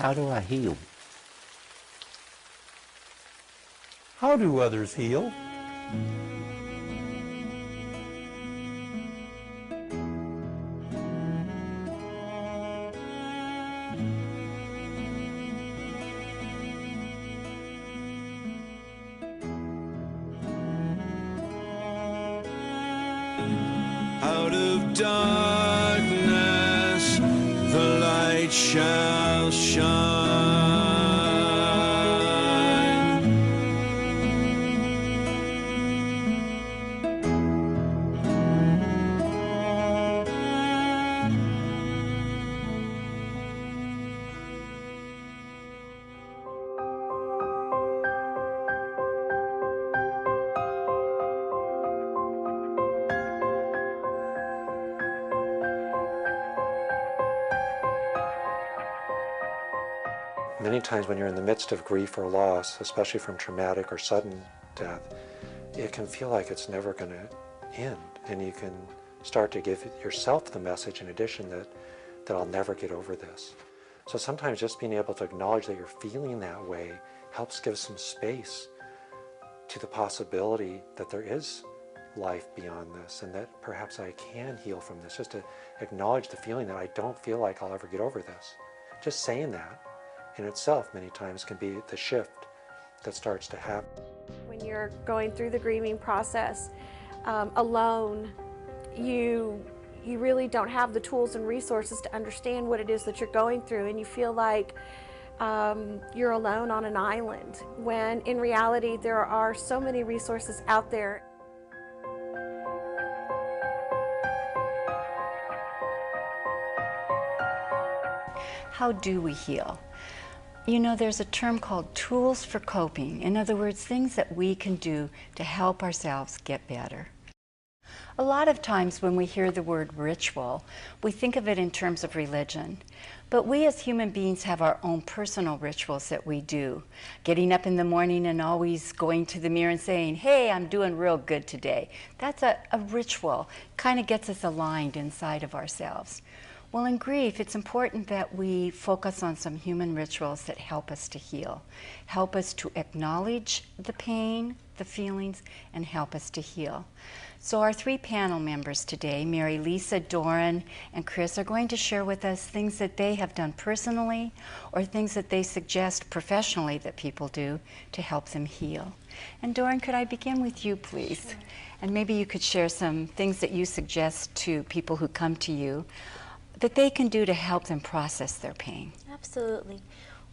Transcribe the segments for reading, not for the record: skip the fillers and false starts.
How do I heal? How do others heal? Out of darkness, the light shall shine. Many times when you're in the midst of grief or loss, especially from traumatic or sudden death, it can feel like it's never going to end. And you can start to give yourself the message in addition that I'll never get over this. So sometimes just being able to acknowledge that you're feeling that way helps give some space to the possibility that there is life beyond this and that perhaps I can heal from this. Just to acknowledge the feeling that I don't feel like I'll ever get over this. Just saying that in itself many times can be the shift that starts to happen. When you're going through the grieving process alone, you really don't have the tools and resources to understand what it is that you're going through, and you feel like you're alone on an island, when in reality there are so many resources out there. How do we heal? You know, there's a term called tools for coping. In other words, things that we can do to help ourselves get better. A lot of times when we hear the word ritual, we think of it in terms of religion. But we as human beings have our own personal rituals that we do. Getting up in the morning and always going to the mirror and saying, hey, I'm doing real good today. That's a ritual. Kind of gets us aligned inside of ourselves. Well, in grief, it's important that we focus on some human rituals that help us to heal, help us to acknowledge the pain, the feelings, and help us to heal. So our three panel members today, Mary, Lisa, Doran, and Chris, are going to share with us things that they have done personally or things that they suggest professionally that people do to help them heal. And Doran, could I begin with you, please? Sure. And maybe you could share some things that you suggest to people who come to you that they can do to help them process their pain. Absolutely.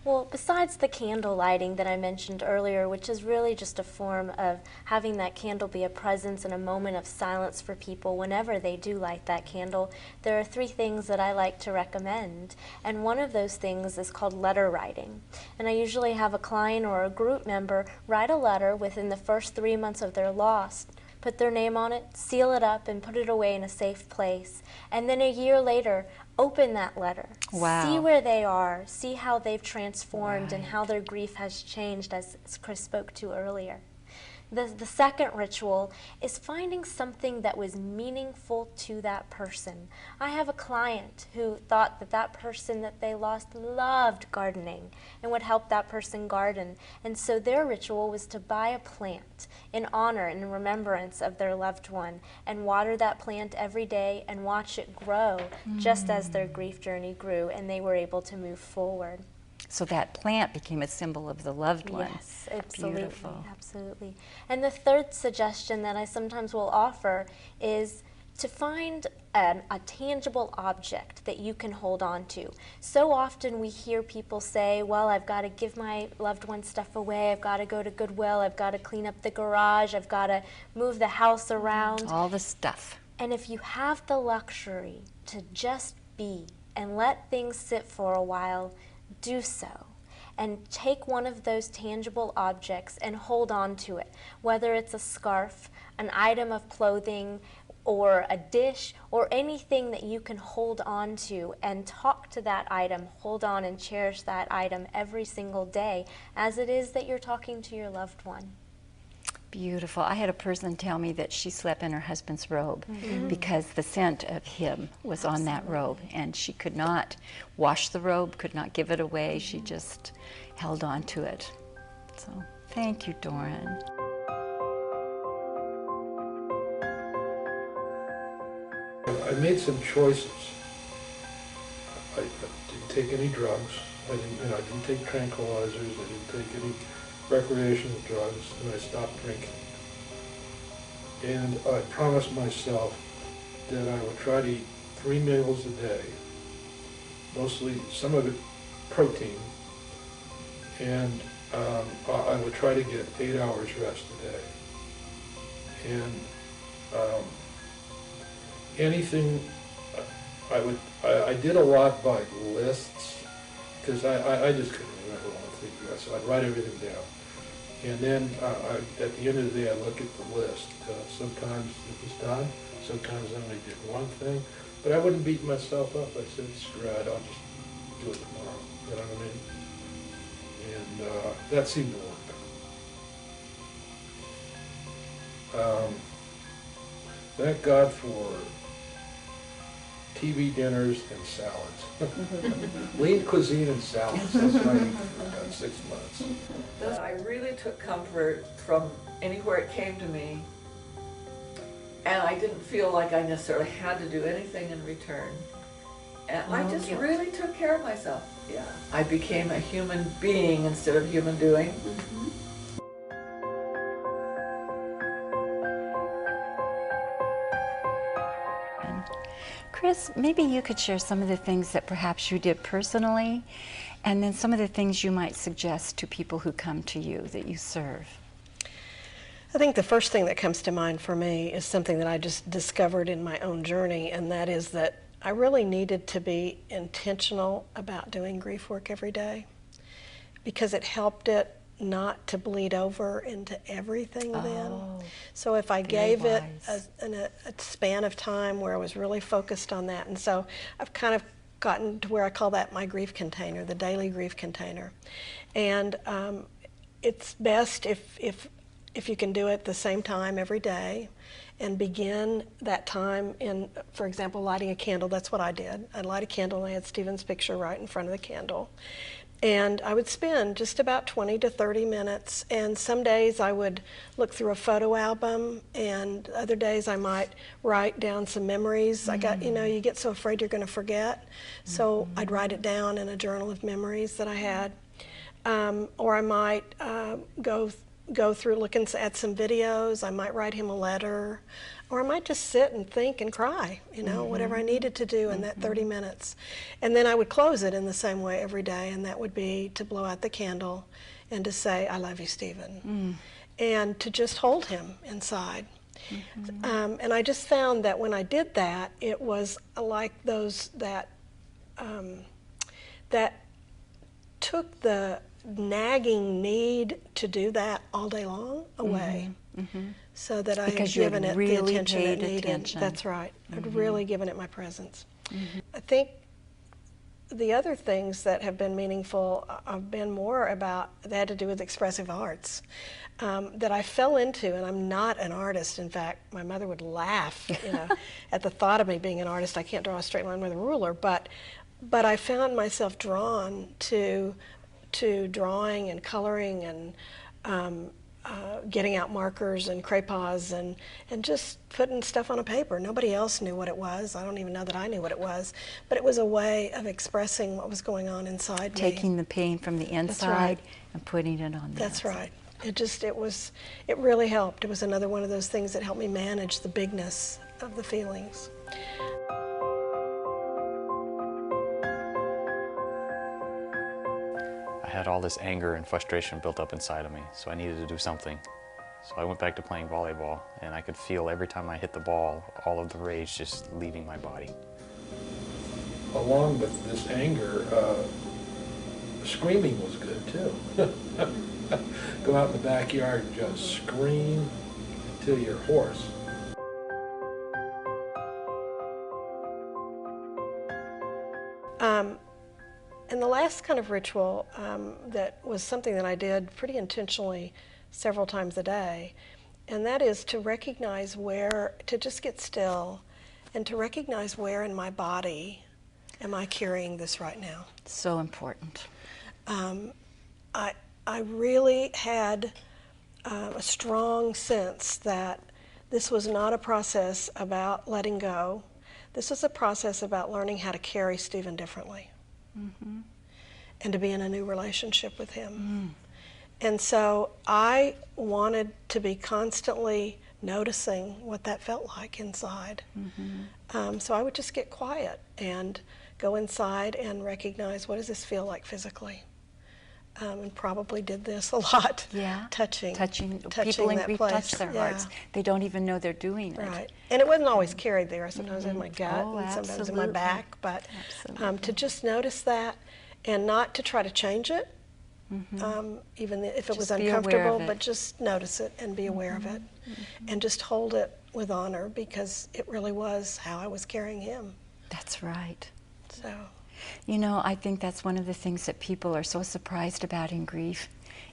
Well, besides the candle lighting that I mentioned earlier, which is really just a form of having that candle be a presence and a moment of silence for people whenever they do light that candle, there are three things that I like to recommend. And one of those things is called letter writing. And I usually have a client or a group member write a letter within the first 3 months of their loss, put their name on it, seal it up, and put it away in a safe place. And then a year later, open that letter. Wow. See where they are, see how they've transformed and how their grief has changed, as Chris spoke to earlier. The second ritual is finding something that was meaningful to that person. I have a client who thought that that person that they lost loved gardening and would help that person garden. And so their ritual was to buy a plant in honor and in remembrance of their loved one and water that plant every day and watch it grow just as their grief journey grew and they were able to move forward. So that plant became a symbol of the loved one. Yes, absolutely. Beautiful. Absolutely. And the third suggestion that I sometimes will offer is to find a tangible object that you can hold on to. So often we hear people say, well, I've got to give my loved one stuff away, I've got to go to Goodwill, I've got to clean up the garage, I've got to move the house around. All the stuff. And if you have the luxury to just be and let things sit for a while, do so. And take one of those tangible objects and hold on to it, whether it's a scarf, an item of clothing, or a dish, or anything that you can hold on to and talk to that item, hold on and cherish that item every single day, as it is that you're talking to your loved one. Beautiful. I had a person tell me that she slept in her husband's robe because the scent of him was on that robe, and she could not wash the robe, could not give it away. She just held on to it. So thank you, Doran. I made some choices. I didn't take any drugs. I didn't take tranquilizers. I didn't take any recreational drugs, and I stopped drinking. And I promised myself that I would try to eat 3 meals a day, mostly some of it protein, and I would try to get 8 hours rest a day. And anything, I did a lot by lists, because I just couldn't remember one thing, so I'd write everything down. And then at the end of the day, I look at the list. Sometimes it was done, sometimes I only did one thing, but I wouldn't beat myself up. I said, screw it, I'll just do it tomorrow, you know what I mean? And that seemed to work. Thank God for TV dinners and salads. Lean cuisine and salads, that's what I eat for about 6 months. I really took comfort from anywhere it came to me, and I didn't feel like I necessarily had to do anything in return. And I just really took care of myself. Yeah, I became a human being instead of human doing. Chris, maybe you could share some of the things that perhaps you did personally, and then some of the things you might suggest to people who come to you that you serve. I think the first thing that comes to mind for me is something that I just discovered in my own journey, and that is that I really needed to be intentional about doing grief work every day, because it helped it not to bleed over into everything then. So if I gave it a span of time where I was really focused on that, and so I've kind of gotten to where I call that my grief container, the daily grief container. And it's best if you can do it the same time every day, and begin that time in, for example, lighting a candle. That's what I did. I'd light a candle and I had Stephen's picture right in front of the candle. And I would spend just about 20 to 30 minutes, and some days I would look through a photo album, and other days I might write down some memories. I got, you get so afraid you're going to forget, so I'd write it down in a journal of memories that I had. Or I might go through looking at some videos. I might write him a letter, or I might just sit and think and cry, whatever I needed to do in that 30 minutes. And then I would close it in the same way every day, and that would be to blow out the candle and to say, I love you, Stephen, and to just hold him inside. And I just found that when I did that, it was like those that took the nagging need to do that all day long away, so that I had given it the attention it needed. That's right. I'd really given it my presence. I think the other things that have been meaningful have been more about, they had to do with expressive arts, that I fell into, and I'm not an artist. In fact, my mother would laugh at the thought of me being an artist. I can't draw a straight line with a ruler, but I found myself drawn to drawing and coloring and getting out markers and crayons and just putting stuff on a paper. Nobody else knew what it was. I don't even know that I knew what it was, but it was a way of expressing what was going on inside me. Taking the pain from the inside and putting it on the That's outside. right. It really helped. It was another one of those things that helped me manage the bigness of the feelings. I had all this anger and frustration built up inside of me, so I needed to do something. So I went back to playing volleyball, and I could feel every time I hit the ball, all of the rage just leaving my body. Along with this anger, screaming was good too. Go out in the backyard and just scream until you're hoarse. And the last kind of ritual that was something that I did pretty intentionally several times a day and that is to recognize where, to just get still and to recognize where in my body am I carrying this right now. So important. I really had a strong sense that this was not a process about letting go. This was a process about learning how to carry Stephen differently and to be in a new relationship with him. And so I wanted to be constantly noticing what that felt like inside. So I would just get quiet and go inside and recognize, what does this feel like physically? And probably did this a lot. Yeah. Touching People in that grief place. touch their hearts. They don't even know they're doing it. Right. And it wasn't always carried there. Sometimes in my gut Oh, and sometimes in absolutely. my back. But Absolutely. to just notice that and not to try to change it, even if it was Just be aware of uncomfortable, it. but just notice it and be aware of it. And just hold it with honor, because it really was how I was carrying him. That's right. So. You know, I think that's one of the things that people are so surprised about in grief,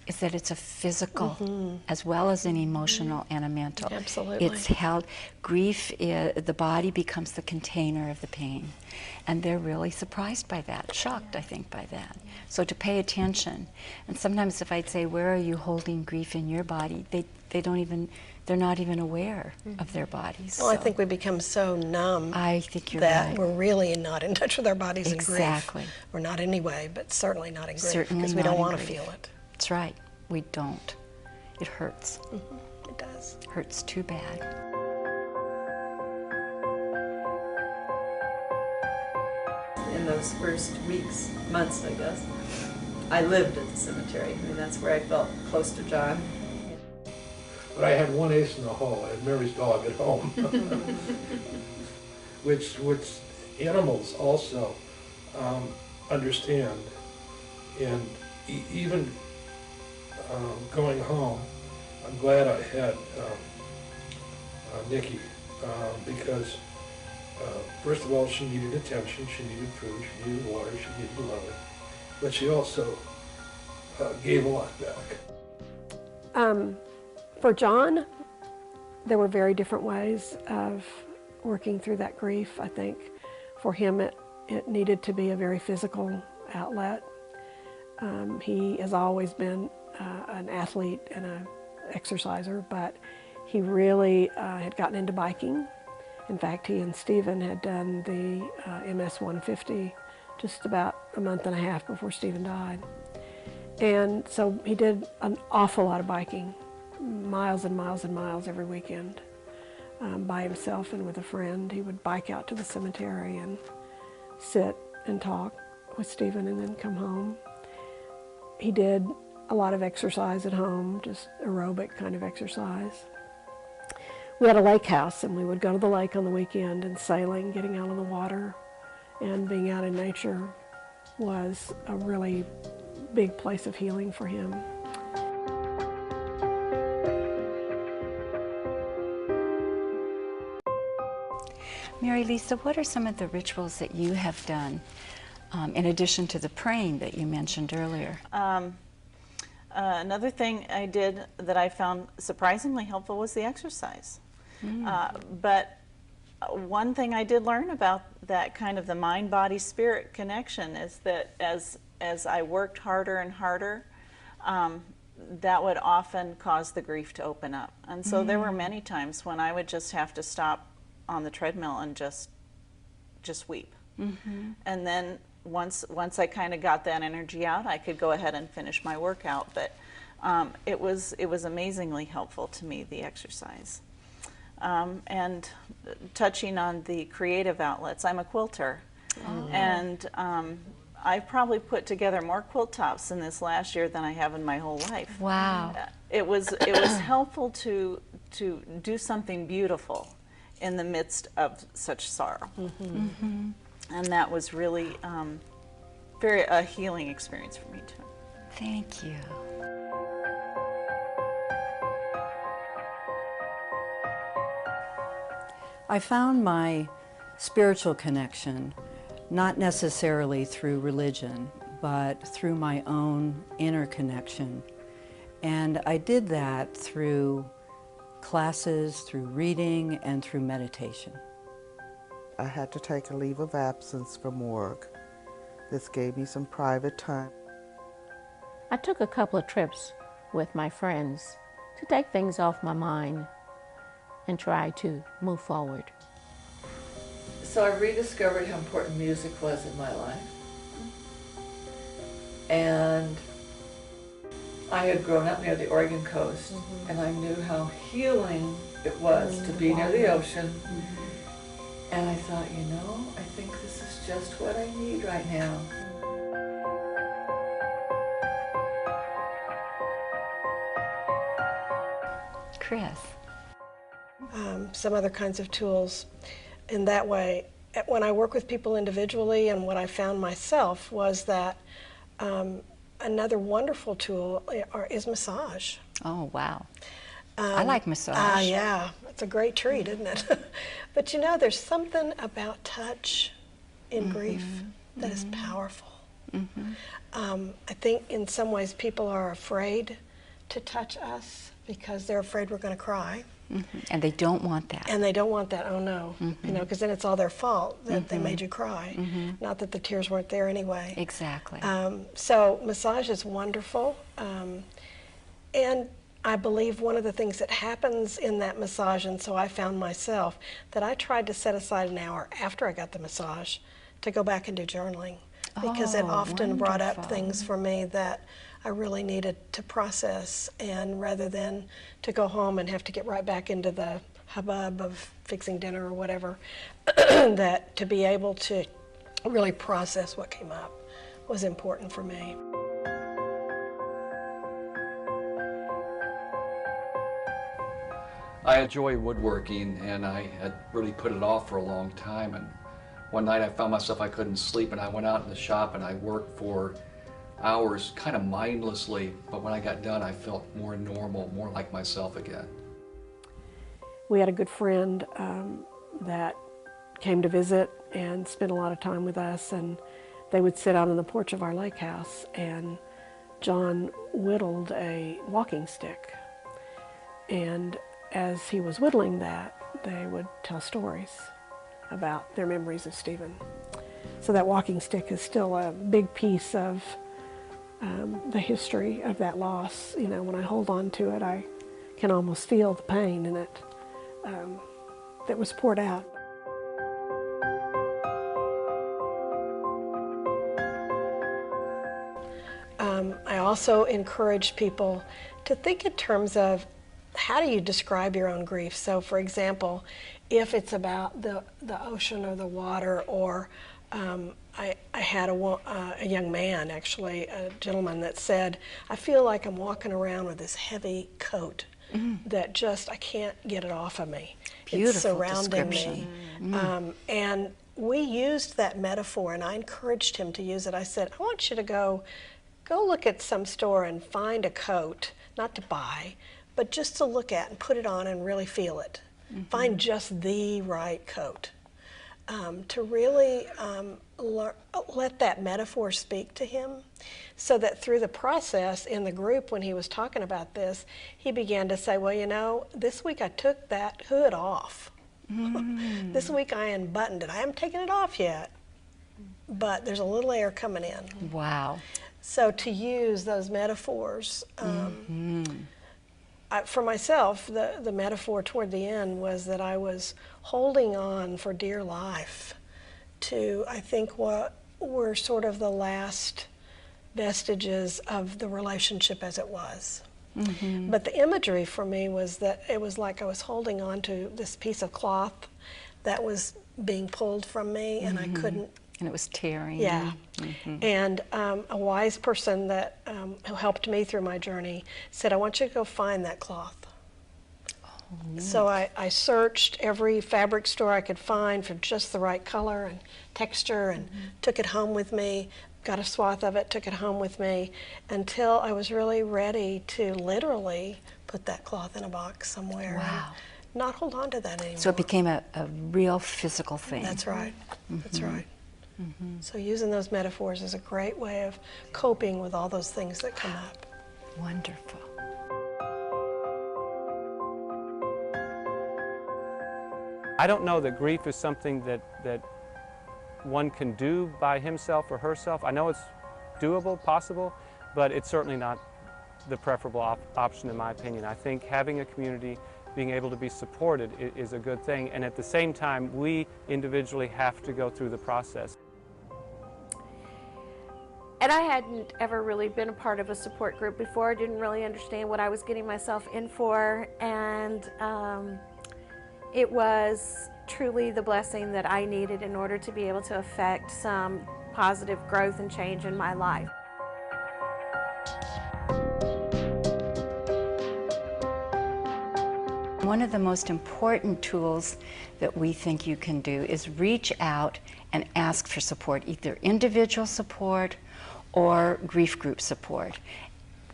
is that it's a physical as well as an emotional and a mental. Absolutely. It's held, grief, the body becomes the container of the pain. And they're really surprised by that, shocked, I think, by that. So to pay attention. And sometimes if I'd say, where are you holding grief in your body? They don't even, they're not even aware of their bodies. Well, I So think we become so numb I think you're that right. we're really not in touch with our bodies Exactly. in grief. We're not anyway, but certainly not in grief, Certainly because we not don't in want to grief. feel it. That's right. We don't. It hurts. It does. Hurts too bad. In those first weeks, months, I guess, I lived at the cemetery. I mean, that's where I felt close to John. But I had one ace in the hole. I had Mary's dog at home, which animals also understand. And even going home, I'm glad I had Nikki, because first of all, she needed attention, she needed food, she needed water, she needed loving, but she also gave a lot back. For John, there were very different ways of working through that grief. I think for him it needed to be a very physical outlet. He has always been an athlete and an exerciser, but he really had gotten into biking. In fact, he and Stephen had done the MS 150 just about a month and a half before Stephen died. And so he did an awful lot of biking, miles and miles and miles every weekend, by himself and with a friend. He would bike out to the cemetery and sit and talk with Stephen and then come home. He did a lot of exercise at home, just aerobic kind of exercise. We had a lake house, and we would go to the lake on the weekend, and sailing, getting out on the water, and being out in nature was a really big place of healing for him. Mary Lisa, what are some of the rituals that you have done in addition to the praying that you mentioned earlier? Another thing I did that I found surprisingly helpful was the exercise. But one thing I did learn about that kind of the mind-body-spirit connection is that as I worked harder and harder, that would often cause the grief to open up. And so there were many times when I would just have to stop on the treadmill and just weep. And then once I kind of got that energy out, I could go ahead and finish my workout. But it was amazingly helpful to me, the exercise. And touching on the creative outlets, I'm a quilter. And I've probably put together more quilt tops in this last year than I have in my whole life. Wow. It was helpful to do something beautiful in the midst of such sorrow. And that was really a healing experience for me too. Thank you. I found my spiritual connection not necessarily through religion, but through my own inner connection. And I did that through classes, through reading, and through meditation. I had to take a leave of absence from work. This gave me some private time. I took a couple of trips with my friends to take things off my mind and try to move forward. So I rediscovered how important music was in my life. And I had grown up near the Oregon coast, and I knew how healing it was to be near the ocean. And I thought, you know, I think this is just what I need right now. Chris. Some other kinds of tools. In that way, when I work with people individually, and what I found myself was that another wonderful tool is massage. Oh, wow. I like massage. Yeah, it's a great treat, isn't it? But you know, there's something about touch in grief that is powerful. I think in some ways people are afraid to touch us because they're afraid we're going to cry. And they don't want that. And they don't want that, oh no, you know, because then it's all their fault that they made you cry. Not that the tears weren't there anyway. Exactly. So massage is wonderful. And I believe one of the things that happens in that massage, and so I found myself, that I tried to set aside an hour after I got the massage to go back and do journaling. Because it often brought up things for me that I really needed to process, and rather than to go home and have to get right back into the hubbub of fixing dinner or whatever, that to be able to really process what came up was important for me. I enjoy woodworking, and I had really put it off for a long time, and one night I found myself I couldn't sleep, and I went out in the shop and I worked for hours kind of mindlessly, but when I got done I felt more normal, more like myself again. We had a good friend that came to visit and spent a lot of time with us, and they would sit out on the porch of our lake house, and John whittled a walking stick, and as he was whittling that, they would tell stories about their memories of Stephen. So that walking stick is still a big piece of the history of that loss. You know, when I hold on to it, I can almost feel the pain in it that was poured out. I also encourage people to think in terms of how do you describe your own grief. So for example, if it's about the ocean or the water, or I had a young man, actually, a gentleman, that said, I feel like I'm walking around with this heavy coat that just, I can't get it off of me. Beautiful it's surrounding description. me. And we used that metaphor, and I encouraged him to use it. I said, I want you to go look at some store and find a coat, not to buy, but just to look at and put it on and really feel it. Find just the right coat. To really let that metaphor speak to him, so that through the process in the group when he was talking about this, he began to say, well, you know, this week I took that hood off. This week I unbuttoned it. I haven't taken it off yet, but there's a little air coming in. Wow. So to use those metaphors, for myself, the metaphor toward the end was that I was holding on for dear life to, I think, what were sort of the last vestiges of the relationship as it was. But the imagery for me was that it was like I was holding on to this piece of cloth that was being pulled from me, and I couldn't. And it was tearing. Yeah. And a wise person that who helped me through my journey said, I want you to go find that cloth. So I searched every fabric store I could find for just the right color and texture, and took it home with me, got a swath of it, took it home with me, until I was really ready to literally put that cloth in a box somewhere. Wow. And not hold on to that anymore. So it became a real physical thing. That's right. That's right. So using those metaphors is a great way of coping with all those things that come up. Wonderful. I don't know that grief is something that one can do by himself or herself. I know it's doable, possible, but it's certainly not the preferable option in my opinion. I think having a community, being able to be supported is a good thing, and at the same time we individually have to go through the process. And I hadn't ever really been a part of a support group before. I didn't really understand what I was getting myself in for, and it was truly the blessing that I needed in order to be able to affect some positive growth and change in my life. One of the most important tools that we think you can do is reach out and ask for support, either individual support or grief group support.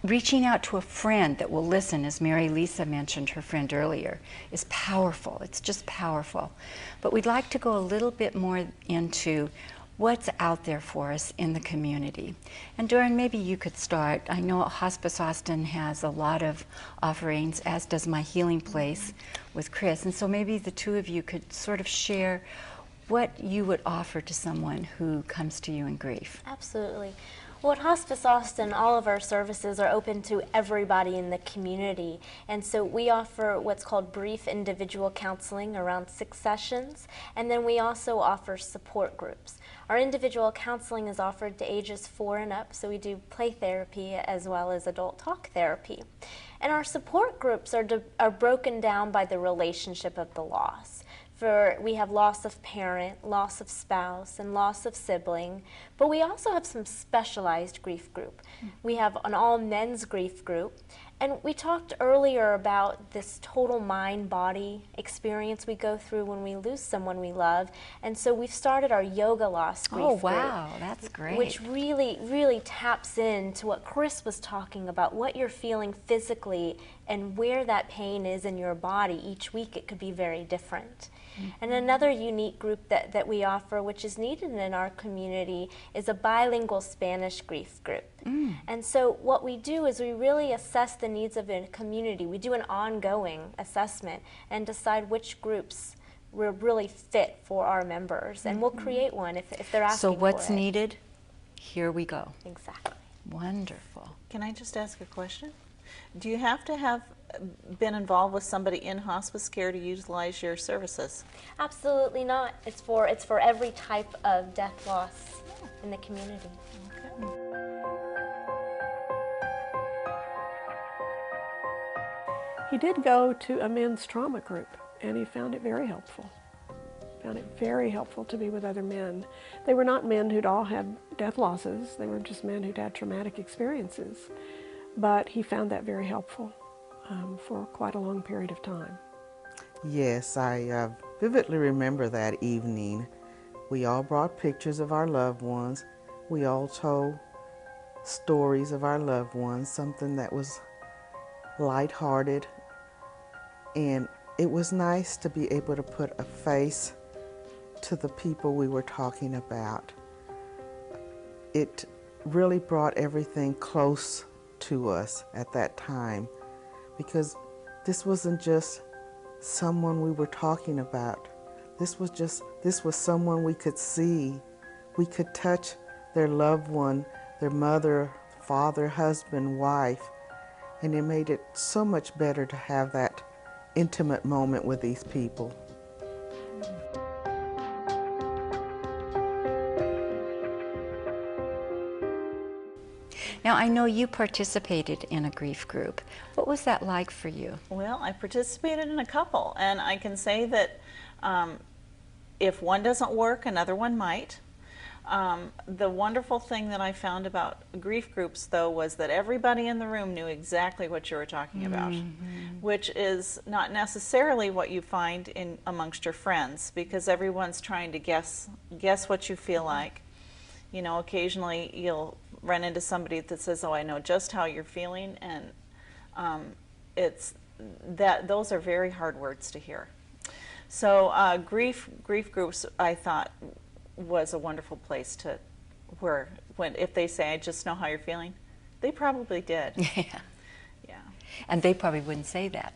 Reaching out to a friend that will listen, as Mary Lisa mentioned her friend earlier, is powerful. It's just powerful. But we'd like to go a little bit more into what's out there for us in the community. And Doran, maybe you could start. I know Hospice Austin has a lot of offerings, as does My Healing Place with Chris. And so maybe the two of you could sort of share what you would offer to someone who comes to you in grief. Absolutely. Well, at Hospice Austin, all of our services are open to everybody in the community. And so we offer what's called brief individual counseling, around 6 sessions. And then we also offer support groups. Our individual counseling is offered to ages 4 and up, so we do play therapy as well as adult talk therapy. And our support groups are broken down by the relationship of the loss. We have loss of parent, loss of spouse, and loss of sibling, but we also have some specialized grief group. We have an all-men's grief group, and we talked earlier about this total mind-body experience we go through when we lose someone we love, and so we've started our yoga loss grief group. Oh, wow, that's great. Which really taps into what Chris was talking about, what you're feeling physically and where that pain is in your body. Each week it could be very different. And another unique group that we offer, which is needed in our community, is a bilingual Spanish grief group. And so what we do is we really assess the needs of a community. We do an ongoing assessment and decide which groups will really fit for our members. And we'll create one if they're asking for it. So what's needed? Here we go. Exactly. Wonderful. Can I just ask a question? Do you have to have been involved with somebody in hospice care to utilize your services? Absolutely not. It's for every type of death loss in the community. Okay. He did go to a men's trauma group, and he found it very helpful. Found it very helpful to be with other men. They were not men who'd all had death losses. They were just men who'd had traumatic experiences. But he found that very helpful for quite a long period of time. Yes, I vividly remember that evening. We all brought pictures of our loved ones. We all told stories of our loved ones, something that was lighthearted. And it was nice to be able to put a face to the people we were talking about. It really brought everything close to us at that time, because this wasn't just someone we were talking about. This was someone we could see. We could touch their loved one, their mother, father, husband, wife, and it made it so much better to have that intimate moment with these people. Now, I know you participated in a grief group. What was that like for you? Well, I participated in a couple, and I can say that if one doesn't work, another one might. The wonderful thing that I found about grief groups, though, was that everybody in the room knew exactly what you were talking about, which is not necessarily what you find amongst your friends, because everyone's trying to guess what you feel like. You know, occasionally you'll run into somebody that says, "Oh, I know just how you're feeling," and those are very hard words to hear. So grief groups, I thought, was a wonderful place to if they say, "I just know how you're feeling," they probably did. Yeah. Yeah. And they probably wouldn't say that.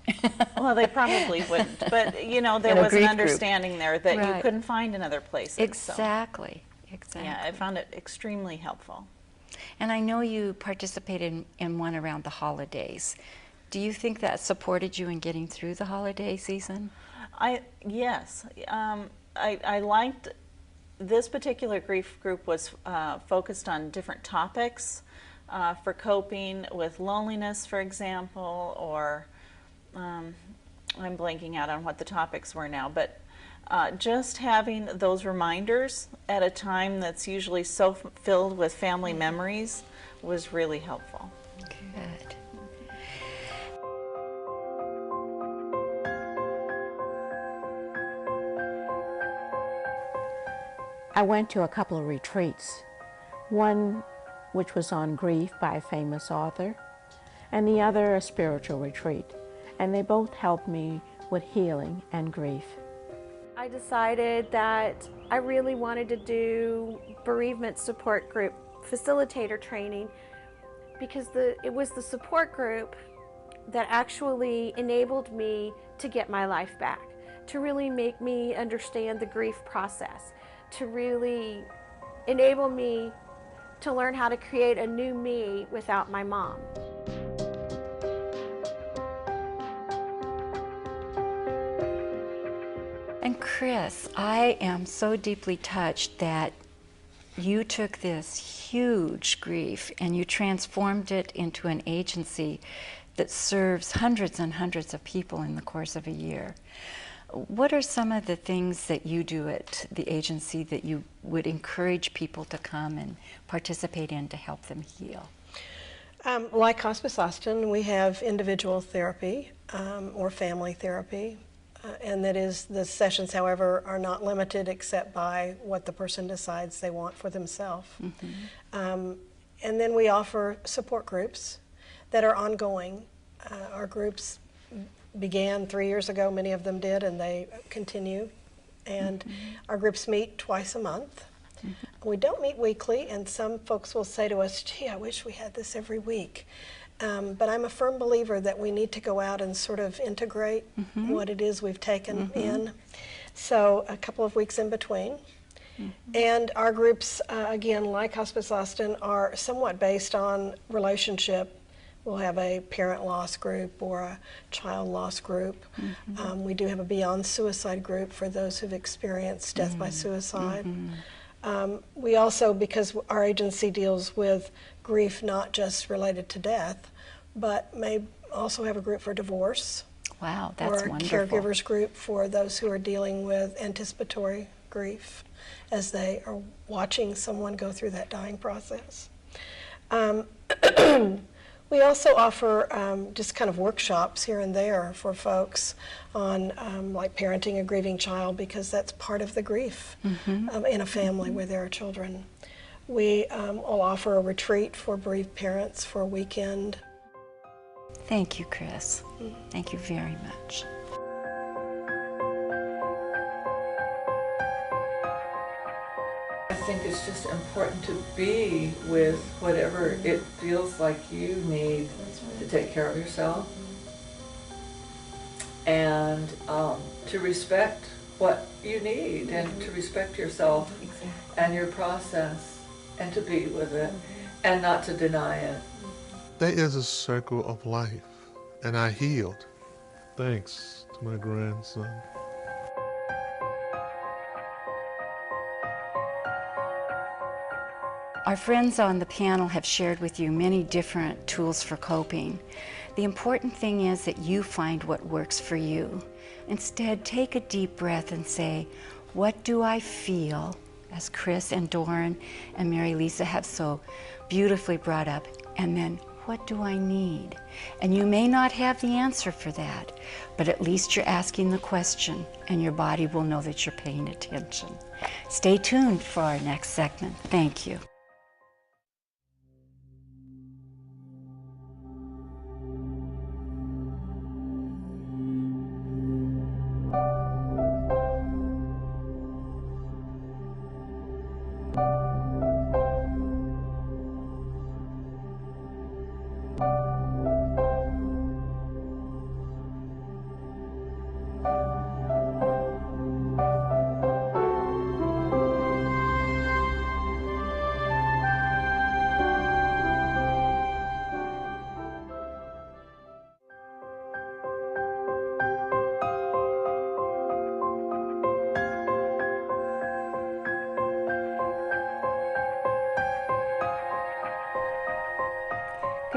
Well, they probably wouldn't. But, you know, there In a was an grief understanding there that you Right. couldn't find in other places. Exactly. So, yeah, I found it extremely helpful. And I know you participated in one around the holidays. Do you think that supported you in getting through the holiday season? Yes. I liked this particular grief group was focused on different topics for coping with loneliness, for example, or I'm blanking out on what the topics were now, but just having those reminders at a time that's usually so filled with family memories was really helpful. Good. I went to a couple of retreats, one which was on grief by a famous author, and the other a spiritual retreat, and they both helped me with healing and grief. I decided that I really wanted to do bereavement support group facilitator training because it was the support group that actually enabled me to get my life back, to really make me understand the grief process, to really enable me to learn how to create a new me without my mom. And Chris, I am so deeply touched that you took this huge grief and you transformed it into an agency that serves hundreds and hundreds of people in the course of a year. What are some of the things that you do at the agency that you would encourage people to come and participate in to help them heal? Like Hospice Austin, we have individual therapy or family therapy. And that is, the sessions, however, are not limited except by what the person decides they want for themselves. And then we offer support groups that are ongoing. Our groups began 3 years ago, many of them did, and they continue. And our groups meet twice a month. We don't meet weekly, and some folks will say to us, gee, I wish we had this every week. But I'm a firm believer that we need to go out and sort of integrate what it is we've taken in. So a couple of weeks in between. And our groups, again, like Hospice Austin, are somewhat based on relationship. We'll have a parent loss group or a child loss group. We do have a beyond suicide group for those who've experienced death by suicide. We also, because our agency deals with grief not just related to death, but may also have a group for divorce. Wow, that's or wonderful. Or caregivers group for those who are dealing with anticipatory grief as they are watching someone go through that dying process. We also offer just kind of workshops here and there for folks on like parenting a grieving child, because that's part of the grief in a family where there are children. We will offer a retreat for bereaved parents for a weekend. Thank you, Chris. Thank you very much. I think it's just important to be with whatever it feels like you need to take care of yourself, and to respect what you need, and to respect yourself and your process, and to be with it and not to deny it. There is a circle of life, and I healed thanks to my grandson. Our friends on the panel have shared with you many different tools for coping. The important thing is that you find what works for you. Instead, take a deep breath and say, what do I feel? As Chris and Doran and Mary Lisa have so beautifully brought up. And then, what do I need? And you may not have the answer for that, but at least you're asking the question, and your body will know that you're paying attention. Stay tuned for our next segment. Thank you.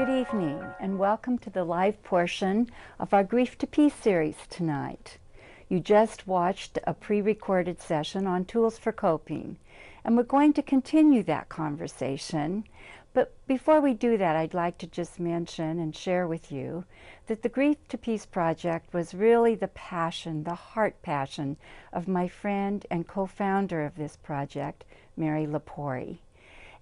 Good evening and welcome to the live portion of our Grief to Peace series tonight. You just watched a pre-recorded session on tools for coping, and we're going to continue that conversation. But before we do that, I'd like to just mention and share with you that the Grief to Peace project was really the passion, the heart passion of my friend and co-founder of this project, Mary Lepori.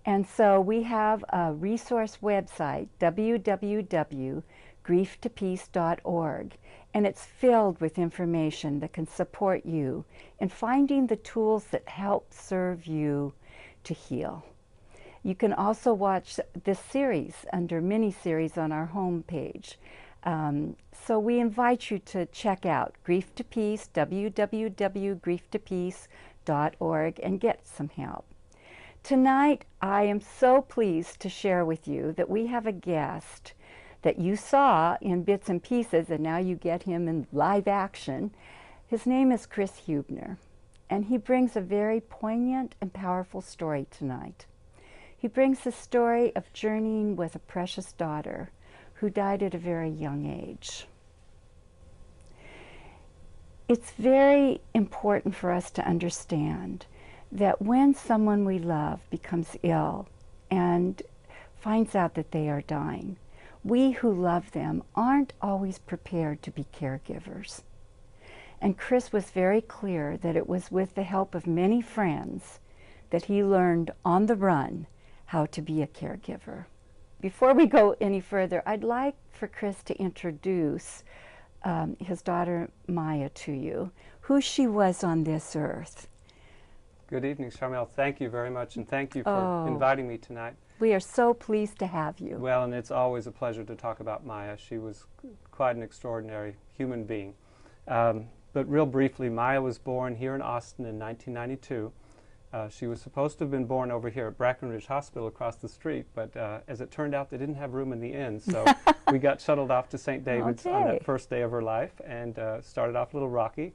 And so we have a resource website, www.grieftopeace.org, and it's filled with information that can support you in finding the tools that help serve you to heal. You can also watch this series under mini-series on our homepage. So we invite you to check out Grief to Peace, www.grieftopeace.org, and get some help. Tonight, I am so pleased to share with you that we have a guest that you saw in bits and pieces, and now you get him in live action. His name is Chris Huebner, and he brings a very poignant and powerful story tonight. He brings the story of journeying with a precious daughter who died at a very young age. It's very important for us to understand that when someone we love becomes ill and finds out that they are dying, we who love them aren't always prepared to be caregivers. And Chris was very clear that it was with the help of many friends that he learned on the run how to be a caregiver. Before we go any further, I'd like for Chris to introduce his daughter Maya to you, who she was on this earth. Good evening, Charmel. Thank you very much, and thank you for inviting me tonight. We are so pleased to have you. Well, and it's always a pleasure to talk about Maya. She was quite an extraordinary human being. But real briefly, Maya was born here in Austin in 1992. She was supposed to have been born over here at Brackenridge Hospital across the street, but as it turned out, they didn't have room in the inn, so we got shuttled off to St. David's on that first day of her life, and started off a little rocky.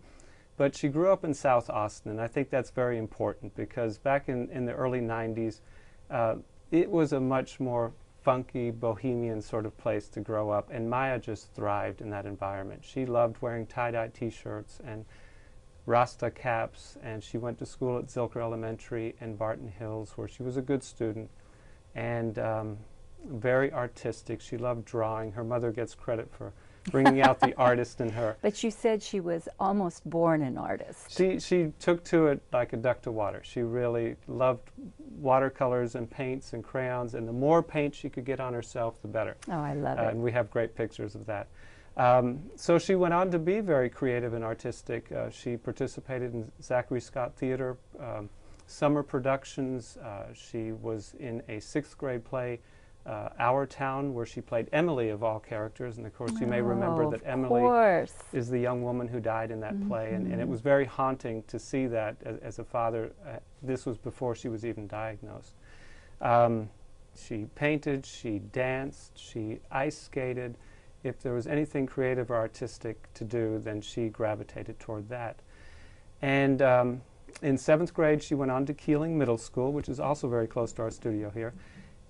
But she grew up in South Austin, and I think that's very important because back in the early 90s, it was a much more funky, bohemian sort of place to grow up, and Maya just thrived in that environment. She loved wearing tie-dye t-shirts and Rasta caps, and she went to school at Zilker Elementary in Barton Hills, where she was a good student and very artistic. She loved drawing. Her mother gets credit for bringing out the artist in her. But you said she was almost born an artist. She took to it like a duck to water. She really loved watercolors and paints and crayons, and the more paint she could get on herself, the better. Oh, I love it. And we have great pictures of that. So she went on to be very creative and artistic. She participated in Zachary Scott Theater, summer productions. She was in a 6th grade play, Our Town, where she played Emily of all characters. And of course, you may remember that Emily is the young woman who died in that play. And it was very haunting to see that as a father. This was before she was even diagnosed. She painted, she danced, she ice skated. If there was anything creative or artistic to do, then she gravitated toward that. And in 7th grade, she went on to Keeling Middle School, which is also very close to our studio here.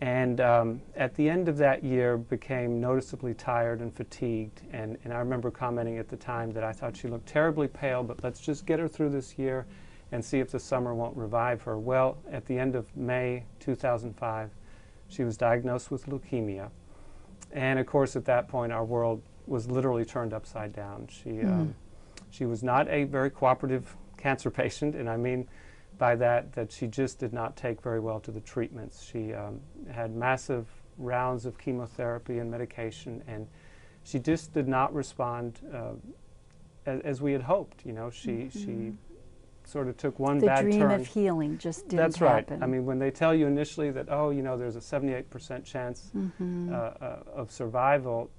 And at the end of that year, became noticeably tired and fatigued. And I remember commenting at the time that I thought she looked terribly pale, but let's just get her through this year and see if the summer won't revive her. Well, at the end of May 2005, she was diagnosed with leukemia. And of course, at that point, our world was literally turned upside down. She was not a very cooperative cancer patient, and I mean by that she just did not take very well to the treatments. She had massive rounds of chemotherapy and medication, and she just did not respond as we had hoped. You know, she sort of took one bad turn. The dream of healing just didn't happen. That's right. I mean, when they tell you initially that, oh, you know, there's a 78% chance of survival,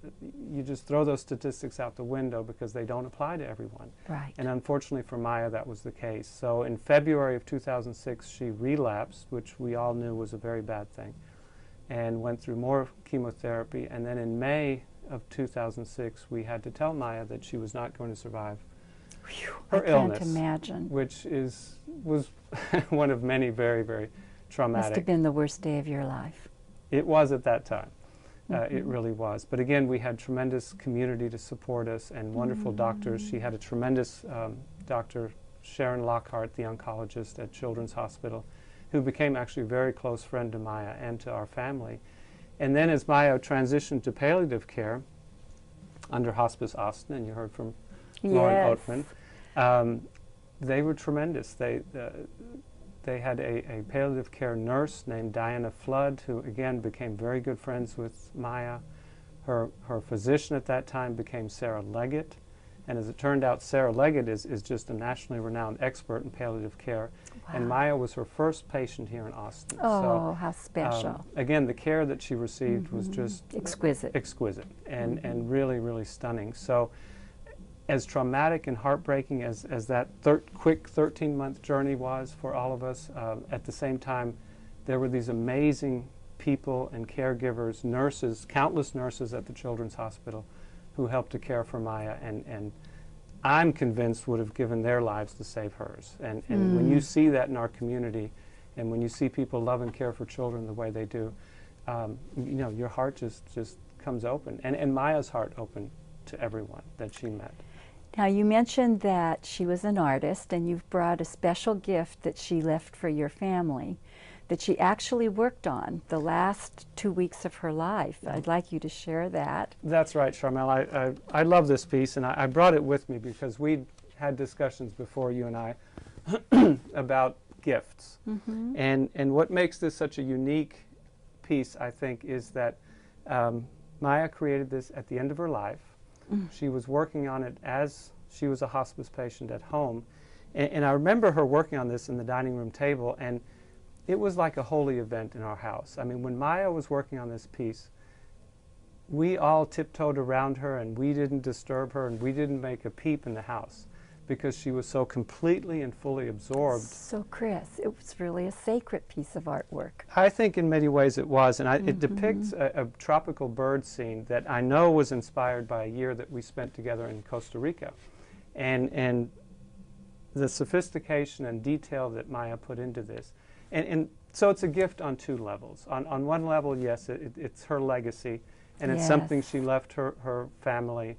you just throw those statistics out the window because they don't apply to everyone. Right. And unfortunately for Maya, that was the case. So in February of 2006, she relapsed, which we all knew was a very bad thing, and went through more chemotherapy. And then in May of 2006, we had to tell Maya that she was not going to survive her illness. I can't imagine. Which was one of many very, very traumatic. Must have been the worst day of your life. It was at that time. It really was. But again, we had tremendous community to support us and wonderful doctors. She had a tremendous Dr. Sharon Lockhart, the oncologist at Children's Hospital, who became actually a very close friend to Maya and to our family. And then as Maya transitioned to palliative care under Hospice Austin, and you heard from Lauren Oatman, they were tremendous. They had a palliative care nurse named Diana Flood, who again became very good friends with Maya. Her physician at that time became Sarah Leggett. And as it turned out, Sarah Leggett is just a nationally renowned expert in palliative care. Wow. And Maya was her first patient here in Austin. Oh, how special. Again, the care that she received was just exquisite. Exquisite and really, really stunning. So as traumatic and heartbreaking as that quick 13-month journey was for all of us, at the same time, there were these amazing people and caregivers, nurses, countless nurses at the Children's Hospital who helped to care for Maya and I'm convinced would have given their lives to save hers. And when you see that in our community and when you see people love and care for children the way they do, you know, your heart just comes open. And Maya's heart opened to everyone that she met. Now, you mentioned that she was an artist, and you've brought a special gift that she left for your family that she actually worked on the last 2 weeks of her life. I'd like you to share that. That's right, Charmel. I love this piece, and I brought it with me because we'd had discussions before, you and I, about gifts. And what makes this such a unique piece, I think, is that Maya created this at the end of her life. She was working on it as she was a hospice patient at home. And I remember her working on this in the dining room table, and it was like a holy event in our house. I mean, when Maya was working on this piece, we all tiptoed around her, and we didn't disturb her, and we didn't make a peep in the house because she was so completely and fully absorbed. So, Chris, it was really a sacred piece of artwork. I think in many ways it was, and it depicts a tropical bird scene that I know was inspired by a year that we spent together in Costa Rica. And the sophistication and detail that Maya put into this. And so it's a gift on two levels. On one level, yes, it's her legacy, and it's something she left her family.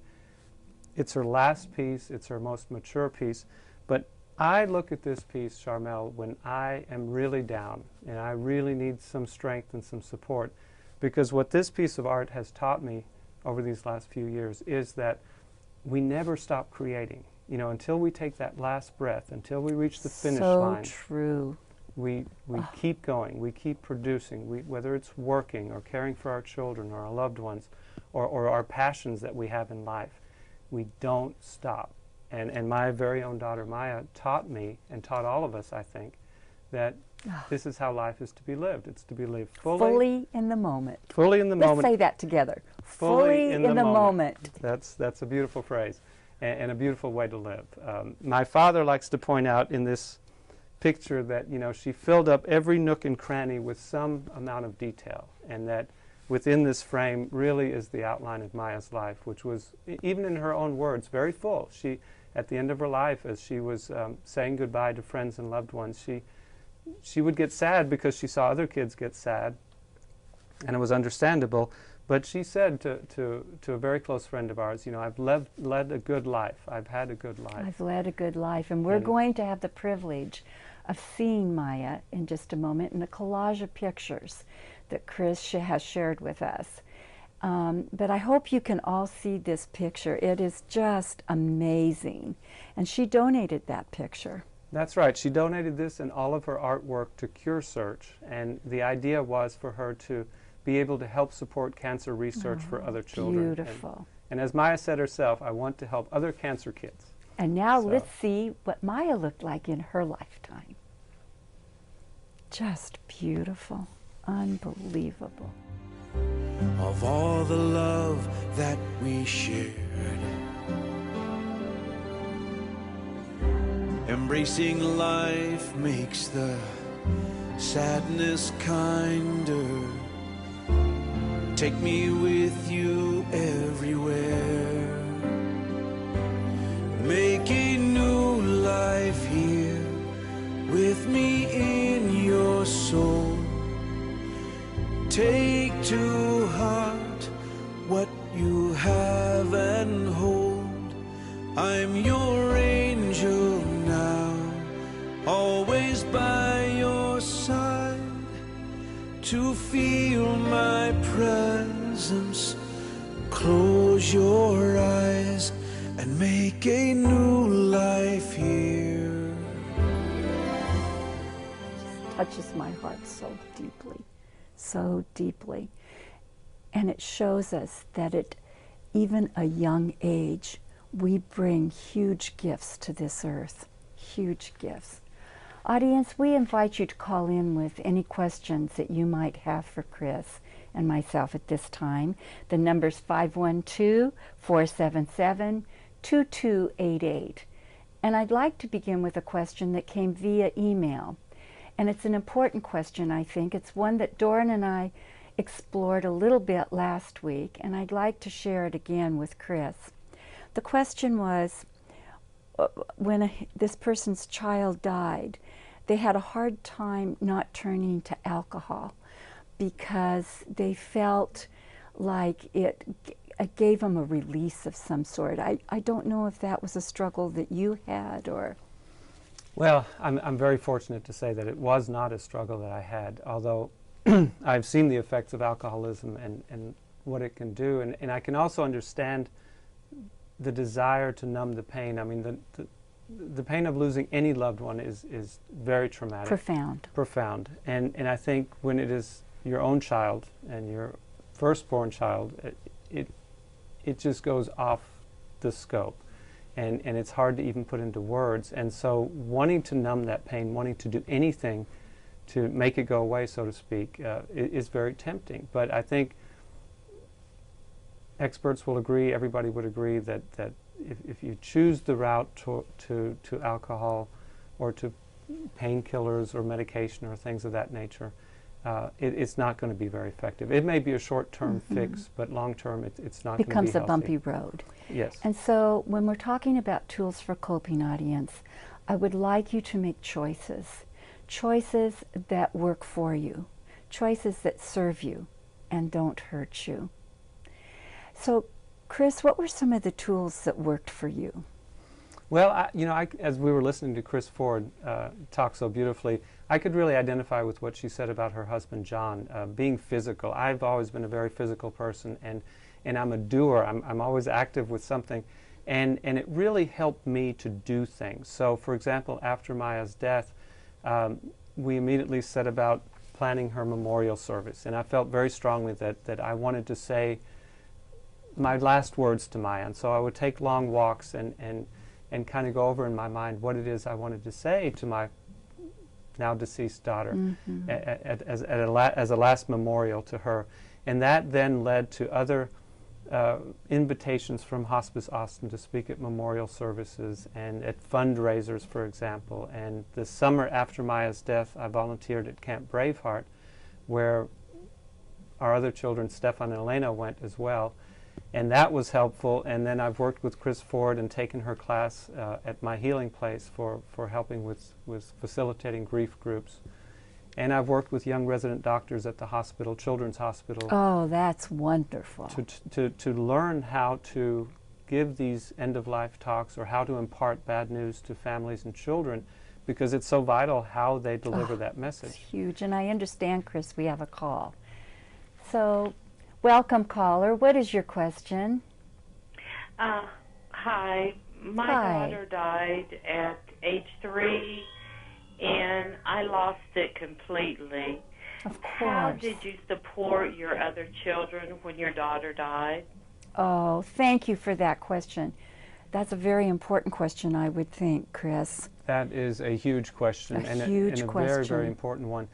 It's her last piece, it's her most mature piece. But I look at this piece, Charmel, when I am really down, and I really need some strength and some support, because what this piece of art has taught me over these last few years is that we never stop creating. You know, until we take that last breath, until we reach the finish line. So true. We keep going, we keep producing, whether it's working or caring for our children or our loved ones or our passions that we have in life. We don't stop. And my very own daughter Maya taught me, and taught all of us, I think, that this is how life is to be lived. It's to be lived fully. Fully in the moment. Fully in the moment. Let's say that together. Fully in the moment. That's a beautiful phrase and a beautiful way to live. My father likes to point out in this picture that, you know, she filled up every nook and cranny with some amount of detail, and that within this frame really is the outline of Maya's life, which was, even in her own words, very full. She, at the end of her life, as she was saying goodbye to friends and loved ones, she would get sad because she saw other kids get sad, and it was understandable. But she said to a very close friend of ours, you know, I've led a good life. I've had a good life. I've led a good life. And we're going to have the privilege of seeing Maya in just a moment in a collage of pictures that Chris has shared with us. But I hope you can all see this picture. It is just amazing. And she donated that picture. That's right. She donated this and all of her artwork to Cure Search. And the idea was for her to be able to help support cancer research for other children. Beautiful. And as Maya said herself, I want to help other cancer kids. And now let's see what Maya looked like in her lifetime. Just beautiful. Unbelievable. Of all the love that we shared, embracing life makes the sadness kinder. Take me with you everywhere. Make a new life here with me in your soul. Take to heart to feel my presence. Close your eyes and make a new life here. Touches my heart so deeply. And it shows us that at even a young age, we bring huge gifts to this earth, huge gifts. Audience, we invite you to call in with any questions that you might have for Chris and myself at this time. The number's 512-477-2288. And I'd like to begin with a question that came via email. And it's an important question, I think. It's one that Doran and I explored a little bit last week, and I'd like to share it again with Chris. The question was, when this person's child died, they had a hard time not turning to alcohol because they felt like it gave them a release of some sort. I don't know if that was a struggle that you had or... Well, I'm very fortunate to say that it was not a struggle that I had, although I've seen the effects of alcoholism and what it can do, and I can also understand the desire to numb the pain. I mean, the pain of losing any loved one is very traumatic. Profound. And I think when it is your own child and your firstborn child, it just goes off the scope. And it's hard to even put into words. And so wanting to numb that pain, wanting to do anything to make it go away, so to speak, is very tempting. But I think experts will agree, everybody would agree, that if you choose the route to alcohol or to painkillers or medication or things of that nature, it's not going to be very effective. It may be a short-term fix, but long-term it's not going to be healthy. Becomes a bumpy road. Yes. And so when we're talking about tools for coping, audience, I would like you to make choices. Choices that work for you. Choices that serve you and don't hurt you. So, Chris, what were some of the tools that worked for you? Well, as we were listening to Chris Ford talk so beautifully, I could really identify with what she said about her husband, John, being physical. I've always been a very physical person, and I'm a doer. I'm always active with something, and it really helped me to do things. So, for example, after Maya's death, we immediately set about planning her memorial service, and I felt very strongly that I wanted to say my last words to Maya, and so I would take long walks and kind of go over in my mind what it is I wanted to say to my now deceased daughter as a last memorial to her. And that then led to other invitations from Hospice Austin to speak at memorial services and at fundraisers, for example. And the summer after Maya's death, I volunteered at Camp Braveheart, where our other children, Stefan and Elena, went as well. And that was helpful. And then I've worked with Chris Ford and taken her class at my healing place for helping with facilitating grief groups. And I've worked with young resident doctors at the hospital, Children's Hospital. Oh, that's wonderful. To learn how to give these end-of-life talks or how to impart bad news to families and children, because it's so vital how they deliver that message. It's huge. And I understand, Chris, we have a call. So, welcome, caller. What is your question? Hi. My daughter died at age 3, and I lost it completely. Of course. How did you support your other children when your daughter died? Oh, thank you for that question. That's a very important question, I would think, Chris. That is a huge question, and a very, very important one.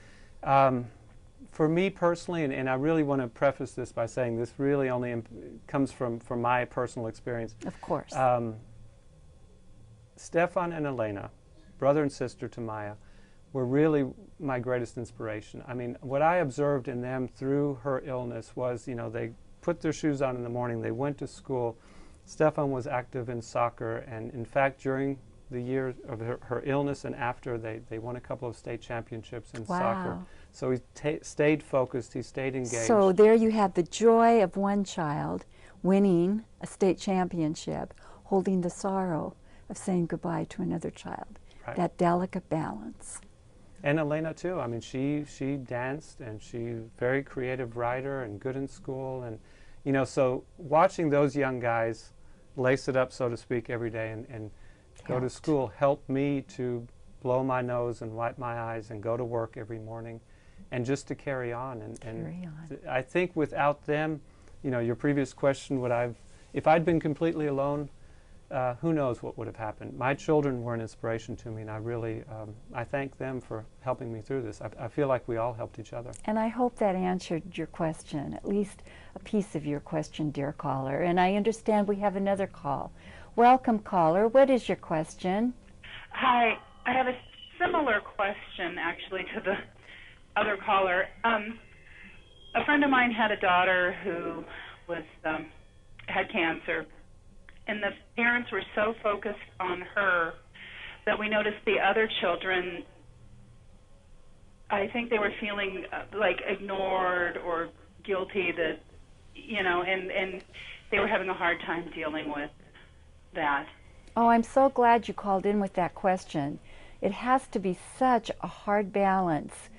For me personally, and I really want to preface this by saying this really only comes from my personal experience. Of course. Stefan and Elena, brother and sister to Maya, were really my greatest inspiration. I mean, what I observed in them through her illness was, they put their shoes on in the morning, they went to school. Stefan was active in soccer, and in fact, during the year of her illness and after, they won a couple of state championships in soccer. So he stayed focused, he stayed engaged. So there you have the joy of one child winning a state championship, holding the sorrow of saying goodbye to another child. Right. That delicate balance. And Elena too. I mean, she danced, and she's a very creative writer and good in school, and you know, so watching those young guys lace it up, so to speak, every day and go to school helped me to blow my nose and wipe my eyes and go to work every morning, and just to carry on. I think without them, you know, your previous question, if I'd been completely alone, who knows what would have happened. My children were an inspiration to me, and I really, I thank them for helping me through this. I feel like we all helped each other. And I hope that answered your question, at least a piece of your question, dear caller. And I understand we have another call. Welcome, caller. What is your question? Hi. I have a similar question, actually, to the other caller. A friend of mine had a daughter who was had cancer, and the parents were so focused on her that we noticed the other children, I think they were feeling like ignored or guilty, that, you know, and they were having a hard time dealing with that. Oh, I'm so glad you called in with that question. It has to be such a hard balance,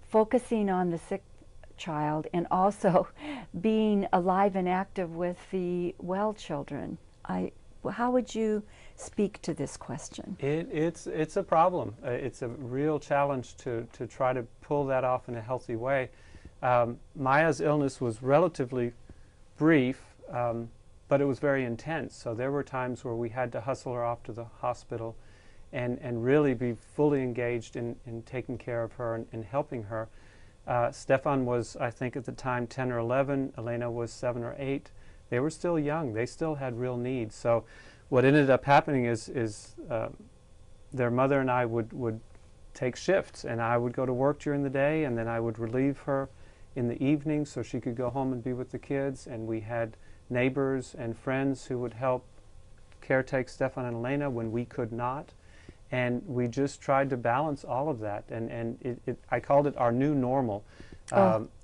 focusing on the sick child and also being alive and active with the well children. How would you speak to this question? It's a problem. It's a real challenge to try to pull that off in a healthy way. Maya's illness was relatively brief, but it was very intense. So there were times where we had to hustle her off to the hospital and really be fully engaged in taking care of her and helping her. Stefan was, I think at the time, 10 or 11. Elena was 7 or 8. They were still young. They still had real needs. So what ended up happening is their mother and I would take shifts, and I would go to work during the day, and then I would relieve her in the evening so she could go home and be with the kids. And we had neighbors and friends who would help caretake Stefan and Elena when we could not. And we just tried to balance all of that, and I called it our new normal.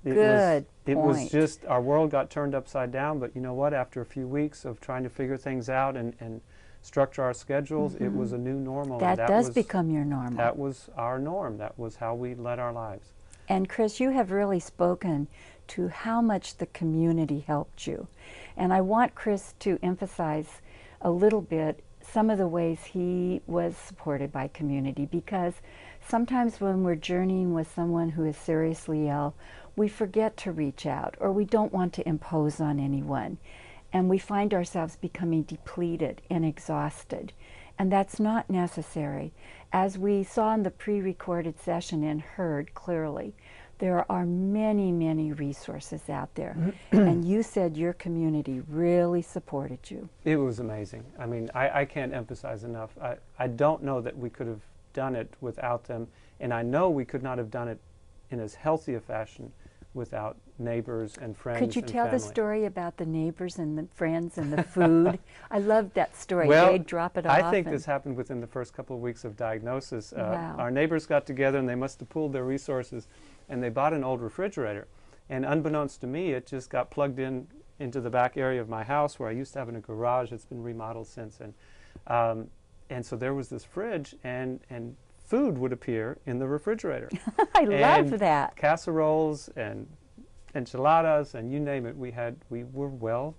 It was just, our world got turned upside down, but you know what, after a few weeks of trying to figure things out and structure our schedules, it was a new normal. That does become your normal. That was our norm. That was how we led our lives. And Chris, you have really spoken to how much the community helped you. And I want Chris to emphasize a little bit some of the ways he was supported by community, because sometimes when we're journeying with someone who is seriously ill, we forget to reach out, or we don't want to impose on anyone, and we find ourselves becoming depleted and exhausted, and that's not necessary. As we saw in the pre-recorded session and heard clearly, there are many, many resources out there. And you said your community really supported you. It was amazing. I mean, I can't emphasize enough. I don't know that we could have done it without them, and I know we could not have done it in as healthy a fashion without neighbors and friends. Could you tell the story about the neighbors and the friends and the food? I loved that story. Well, They'd drop it off. I think this happened within the first couple of weeks of diagnosis. Wow. Our neighbors got together, and they must have pooled their resources, and they bought an old refrigerator. And unbeknownst to me, it just got plugged into the back area of my house where I used to have in a garage. It's been remodeled since. And so there was this fridge, and food would appear in the refrigerator. I love that. Casseroles and enchiladas and you name it. We were well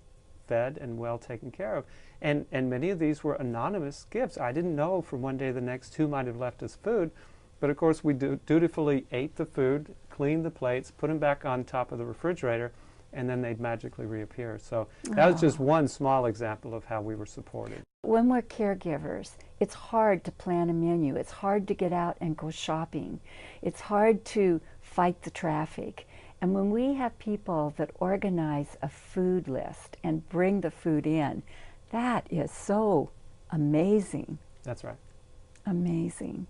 fed and well taken care of. And many of these were anonymous gifts. I didn't know from one day to the next who might have left us food. But of course, we dutifully ate the food, cleaned the plates, put them back on top of the refrigerator, and then they'd magically reappear. So that was just one small example of how we were supported. When we're caregivers, it's hard to plan a menu. It's hard to get out and go shopping. It's hard to fight the traffic. And when we have people that organize a food list and bring the food in, that is so amazing. That's right. Amazing.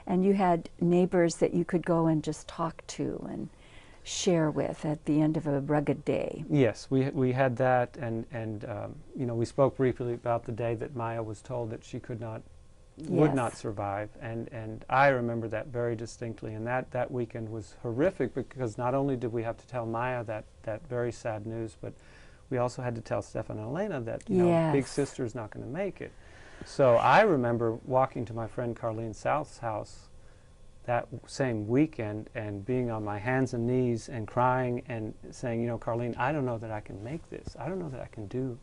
And you had neighbors that you could go and just talk to and share with at the end of a rugged day. Yes, we had that, and you know, we spoke briefly about the day that Maya was told that she would not survive, and I remember that very distinctly. And that weekend was horrific, because not only did we have to tell Maya that very sad news, but we also had to tell Stefan and Elena that you know, big sister's not going to make it. So I remember walking to my friend Carlene South's house that same weekend and being on my hands and knees and crying and saying, you know, Carlene, I don't know that I can make this. I don't know that I can do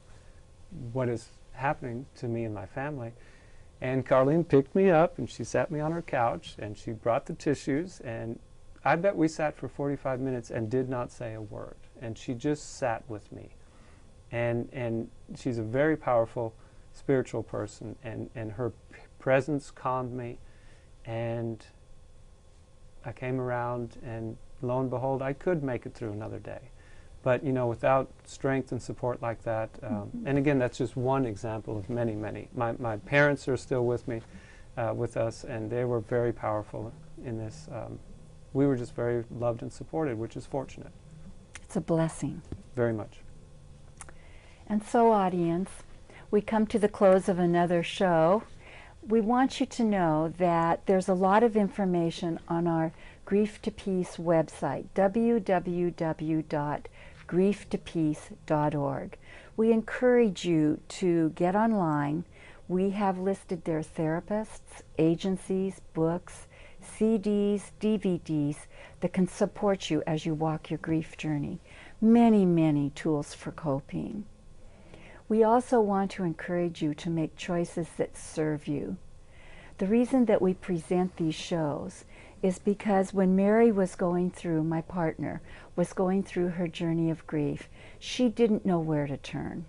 what is happening to me and my family. And Carlene picked me up and she sat me on her couch and she brought the tissues, and I bet we sat for 45 minutes and did not say a word. And she just sat with me. And she's a very powerful spiritual person, and her presence calmed me, and I came around, and lo and behold, I could make it through another day. But, you know, without strength and support like that, and again, that's just one example of many, many. My parents are still with me, with us, and they were very powerful in this. We were just very loved and supported, which is fortunate. It's a blessing. Very much. And so, audience, we come to the close of another show. We want you to know that there's a lot of information on our Grief to Peace website, www.griefttopeace.org. We encourage you to get online. We have listed their therapists, agencies, books, CDs, DVDs that can support you as you walk your grief journey. Many, many tools for coping. We also want to encourage you to make choices that serve you. The reason that we present these shows is because when Mary was going through, my partner, was going through her journey of grief, she didn't know where to turn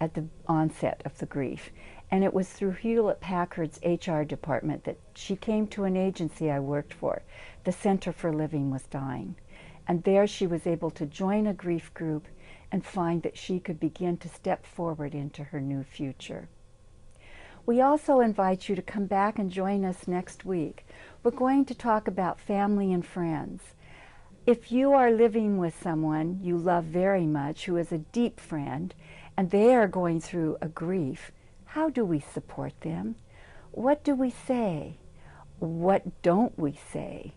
at the onset of the grief. And it was through Hewlett-Packard's HR department that she came to an agency I worked for. The Center for Living Was Dying. And there she was able to join a grief group and find that she could begin to step forward into her new future. We also invite you to come back and join us next week. We're going to talk about family and friends. If you are living with someone you love very much who is a deep friend and they are going through a grief, how do we support them? What do we say? What don't we say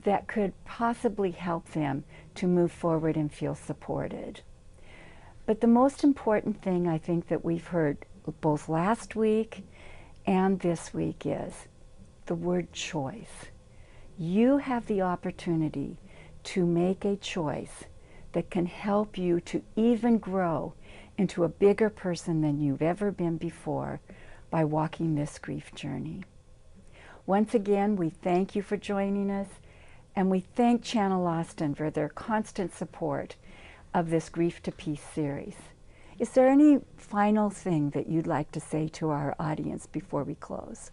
that could possibly help them to move forward and feel supported? But the most important thing I think that we've heard both last week and this week is the word choice. You have the opportunity to make a choice that can help you to even grow into a bigger person than you've ever been before by walking this grief journey. Once again, we thank you for joining us, and we thank Channel Austin for their constant support of this Grief to Peace series. Is there any final thing that you'd like to say to our audience before we close?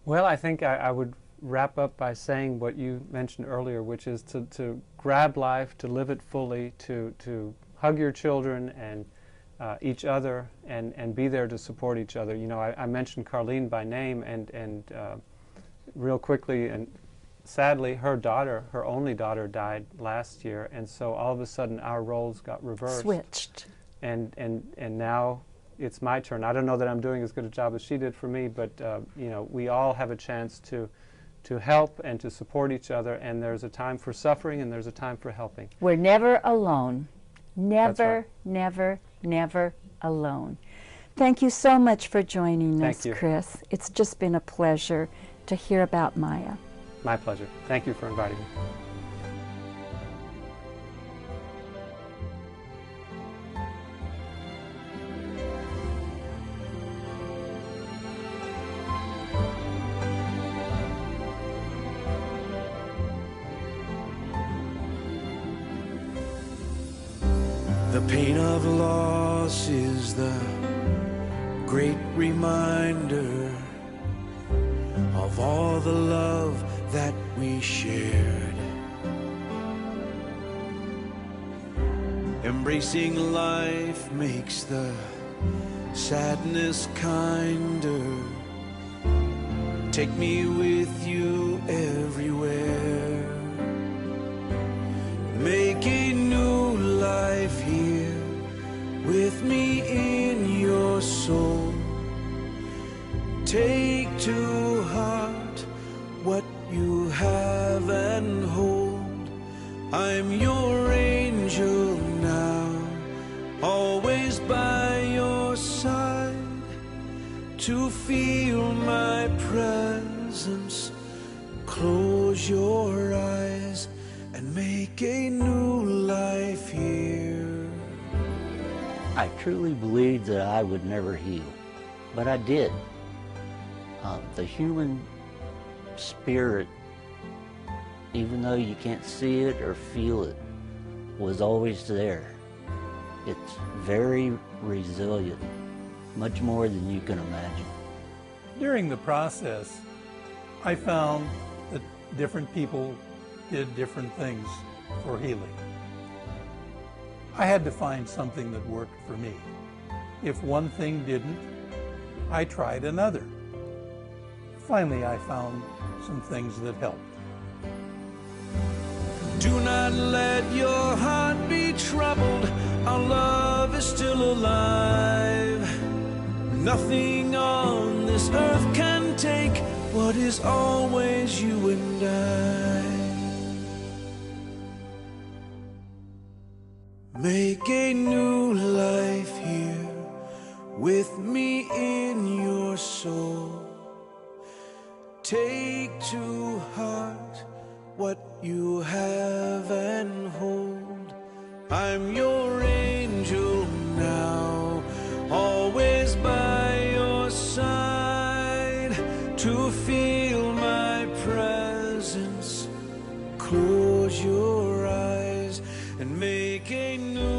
Well, I think I would wrap up by saying what you mentioned earlier, which is to grab life, to live it fully, to hug your children and each other, and be there to support each other. You know, I mentioned Carlene by name, and real quickly, and sadly, her daughter, her only daughter, died last year, and so all of a sudden our roles got reversed. Switched. And now it's my turn. I don't know that I'm doing as good a job as she did for me, but you know, we all have a chance to help and to support each other, and there's a time for suffering and there's a time for helping. We're never alone. Never, right. never, never alone. Thank you so much for joining Thank us, you. Chris. It's just been a pleasure to hear about Maya. My pleasure. Thank you for inviting me. The pain of loss is the great reminder of all the love that we shared. Embracing life makes the sadness kinder. Take me with you everywhere. Make a new life here with me in your soul. Take to heart what you have and hold. I'm your angel now, always by your side, to feel my presence Close your eyes and make a new life here. I truly believed that I would never heal, but I did. The human spirit, even though you can't see it or feel it, was always there. It's very resilient, much more than you can imagine. During the process, I found that different people did different things for healing. I had to find something that worked for me. If one thing didn't, I tried another. Finally, I found some things that helped. Do not let your heart be troubled. Our love is still alive. Nothing on this earth can take what is always you and I. Make a new life here with me in your soul. Take to heart what you have and hold. I'm your angel now, always by your side, to feel my presence. Close your eyes and make a new